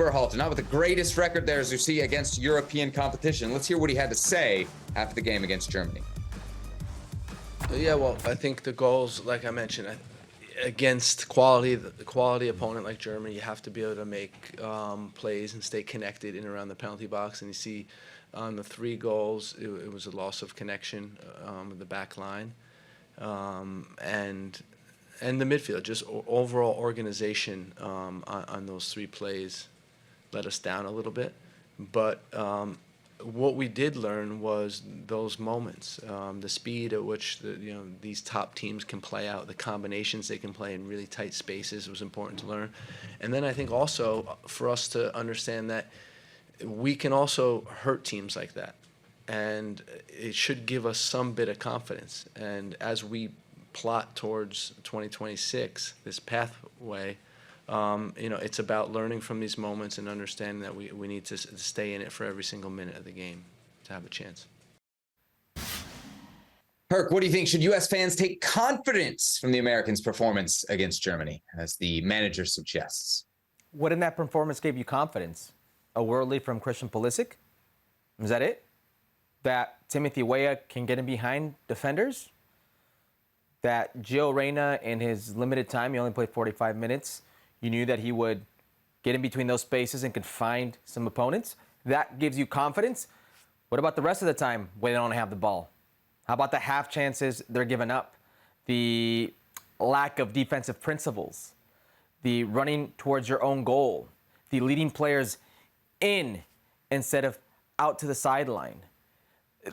Berhalter, not with the greatest record there as you see against European competition. Let's hear what he had to say after the game against Germany. Yeah, well, I think the goals, like I mentioned, against the quality opponent like Germany, you have to be able to make plays and stay connected in and around the penalty box. And you see on the 3 goals, it was a loss of connection with the back line. And the midfield, just overall organization on those 3 plays let us down a little bit. But what we did learn was those moments, the speed at which these top teams can play out, the combinations they can play in really tight spaces was important to learn. And then I think also for us to understand that we can also hurt teams like that. And it should give us some bit of confidence. And as we plot towards 2026, this pathway, it's about learning from these moments and understanding that we need to stay in it for every single minute of the game to have a chance. Herc, what do you think? Should U.S. fans take confidence from the Americans' performance against Germany, as the manager suggests? What in that performance gave you confidence? A worldly from Christian Pulisic? Is that it? That Timothy Weah can get in behind defenders? That Gio Reyna, in his limited time, he only played 45 minutes, you knew that he would get in between those spaces and could find some opponents? That gives you confidence? What about the rest of the time when they don't have the ball? How about the half chances they're giving up? The lack of defensive principles? The running towards your own goal? The leading players in instead of out to the sideline?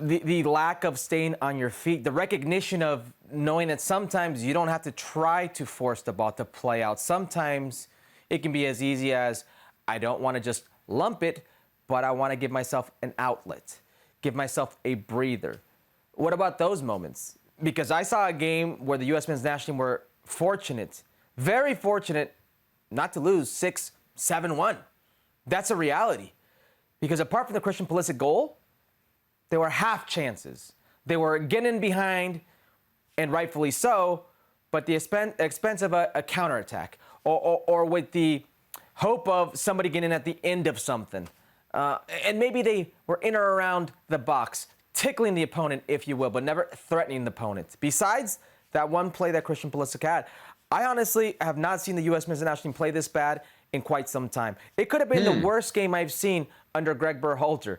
The lack of staying on your feet, the recognition of knowing that sometimes you don't have to try to force the ball to play out. Sometimes it can be as easy as, I don't want to just lump it, but I want to give myself an outlet, give myself a breather. What about those moments? Because I saw a game where the U.S. men's national team were fortunate, very fortunate, not to lose 6-7-1. That's a reality. Because apart from the Christian Pulisic goal, there were half chances. They were getting behind, and rightfully so, but the expense of a counterattack, or with the hope of somebody getting at the end of something. And maybe they were in or around the box, tickling the opponent, if you will, but never threatening the opponent. Besides that one play that Christian Pulisic had, I honestly have not seen the U.S. men's national team play this bad in quite some time. It could have been the worst game I've seen under Gregg Berhalter.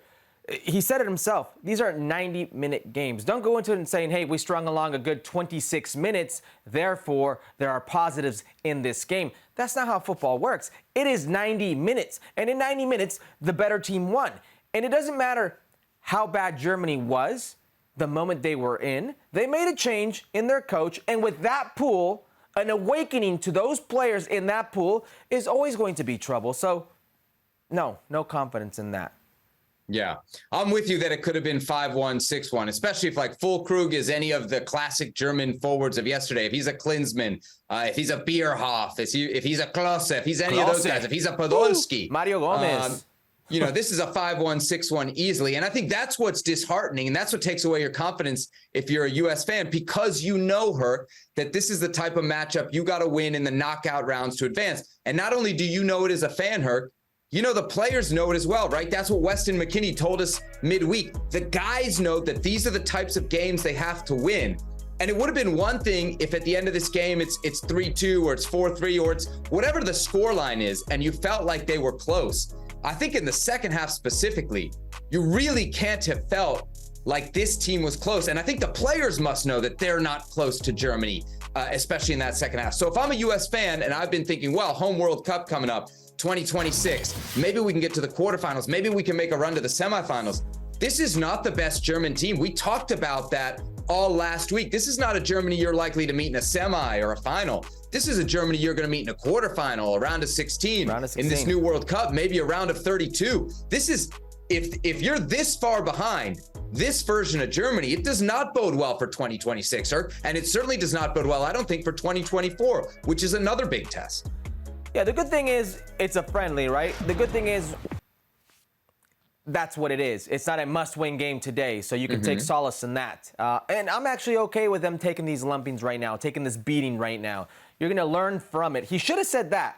He said it himself. These are 90-minute games. Don't go into it and saying, hey, we strung along a good 26 minutes, therefore there are positives in this game. That's not how football works. It is 90 minutes. And in 90 minutes, the better team won. And it doesn't matter how bad Germany was the moment they were in. They made a change in their coach. And with that pool, an awakening to those players in that pool is always going to be trouble. So, no confidence in that. Yeah, I'm with you that it could have been 5-1, 6-1, especially if like Füllkrug is any of the classic German forwards of yesterday. If he's a Klinsmann, if he's a Bierhoff, if he's a Klose, if he's any of those guys, if he's a Podolski. Mario Gomez. This is a 5-1, 6-1 easily. And I think that's what's disheartening. And that's what takes away your confidence if you're a U.S. fan, because you know, Herc, that this is the type of matchup you got to win in the knockout rounds to advance. And not only do you know it as a fan, Herc, the players know it as well, right? That's what Weston McKennie told us midweek. The guys know that these are the types of games they have to win. And it would have been one thing if at the end of this game it's 3-2 or it's 4-3 or it's whatever the score line is and you felt like they were close. I think in the second half specifically, you really can't have felt like this team was close. And I think the players must know that they're not close to Germany, especially in that second half. So if I'm a U.S. fan and I've been thinking, well, home World Cup coming up, 2026, maybe we can get to the quarterfinals, maybe we can make a run to the semifinals. This is not the best German team. We talked about that all last week. This is not a Germany you're likely to meet in a semi or a final. This is a Germany you're going to meet in a quarterfinal, a round of 16, in this new World Cup, maybe a round of 32. This is, if you're this far behind this version of Germany, it does not bode well for 2026, sir. And it certainly does not bode well, I don't think, for 2024, which is another big test. Yeah, the good thing is it's a friendly, right? The good thing is that's what it is. It's not a must-win game today, so you can take solace in that. And I'm actually okay with them taking these lumpings right now, taking this beating right now. You're going to learn from it. He should have said that.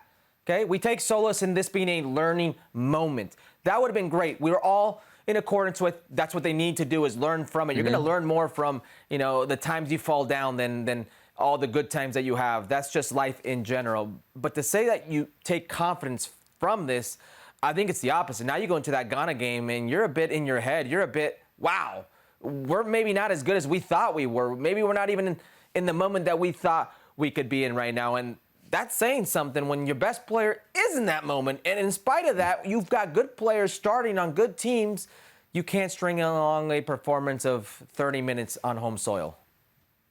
Okay, we take solace in this being a learning moment. That would have been great. We were all in accordance with that's what they need to do is learn from it. You're going to learn more from, the times you fall down than all the good times that you have. That's just life in general. But to say that you take confidence from this, I think it's the opposite. Now you go into that Ghana game and you're a bit in your head. You're a bit, wow, we're maybe not as good as we thought we were. Maybe we're not even in the moment that we thought we could be in right now. And that's saying something when your best player is in that moment. And in spite of that, you've got good players starting on good teams. You can't string along a performance of 30 minutes on home soil.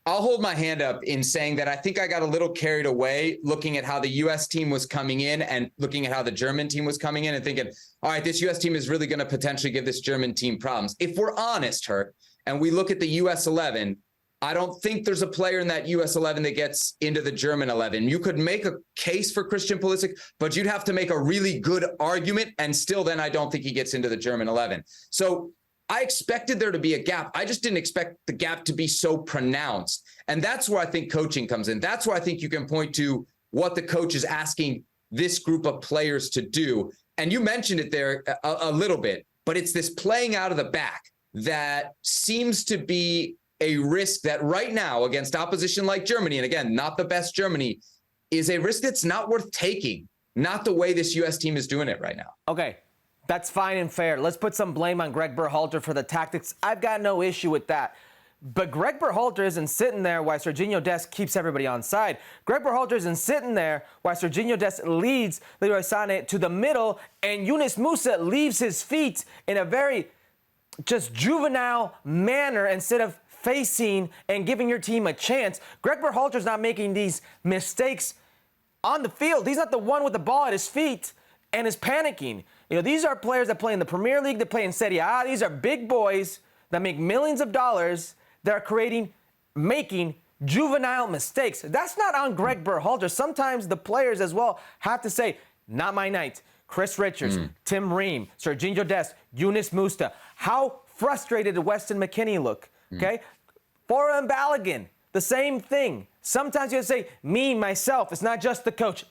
I'll hold my hand up in saying that I think I got a little carried away looking at how the U.S. team was coming in and looking at how the German team was coming in and thinking, all right, this U.S. team is really going to potentially give this German team problems. If we're honest, Herc, and we look at the U.S. 11, I don't think there's a player in that U.S. 11 that gets into the German 11. You could make a case for Christian Pulisic, but you'd have to make a really good argument, and still then I don't think he gets into the German 11. So I expected there to be a gap. I just didn't expect the gap to be so pronounced. And that's where I think coaching comes in. That's where I think you can point to what the coach is asking this group of players to do. And you mentioned it there a little bit, but it's this playing out of the back that seems to be a risk that right now against opposition like Germany, and again, not the best Germany, is a risk that's not worth taking, not the way this U.S. team is doing it right now. Okay. That's fine and fair. Let's put some blame on Gregg Berhalter for the tactics. I've got no issue with that. But Gregg Berhalter isn't sitting there while Serginho Dest keeps everybody on side. Gregg Berhalter isn't sitting there while Serginho Dest leads Leroy Sané to the middle and Yunus Musah leaves his feet in a very just juvenile manner instead of facing and giving your team a chance. Gregg Berhalter's not making these mistakes on the field. He's not the one with the ball at his feet and is panicking. These are players that play in the Premier League, that play in Serie A. These are big boys that make millions of dollars that are making juvenile mistakes. That's not on Gregg Berhalter. Sometimes the players as well have to say, not my night. Chris Richards, Tim Ream, Serginho Dest, Yunus Musah. How frustrated did Weston McKennie look? Okay? Foran Balogun, the same thing. Sometimes you have to say, me, myself. It's not just the coach.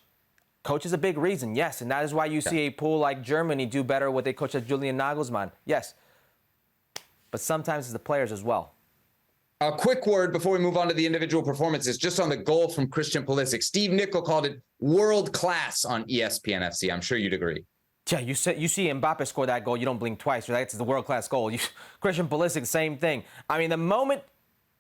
Coach is a big reason, yes, and that is why you see a pool like Germany do better with a coach like Julian Nagelsmann, yes. But sometimes it's the players as well. A quick word before we move on to the individual performances, just on the goal from Christian Pulisic. Steve Nicol called it world class on ESPN FC. I'm sure you'd agree. Yeah, you see Mbappe score that goal, you don't blink twice. Right? It's the world-class goal. Christian Pulisic, same thing. I mean, the moment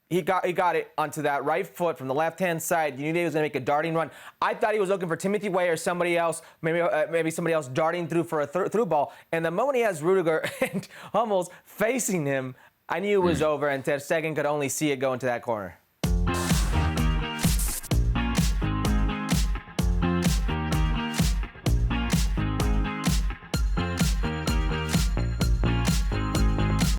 he got it onto that right foot from the left-hand side, you knew he was going to make a darting run. I thought he was looking for Timothy Weah or somebody else, maybe somebody else darting through for a through ball. And the moment he has Rudiger and Hummels facing him, I knew it was over, and Ter Stegen could only see it go into that corner.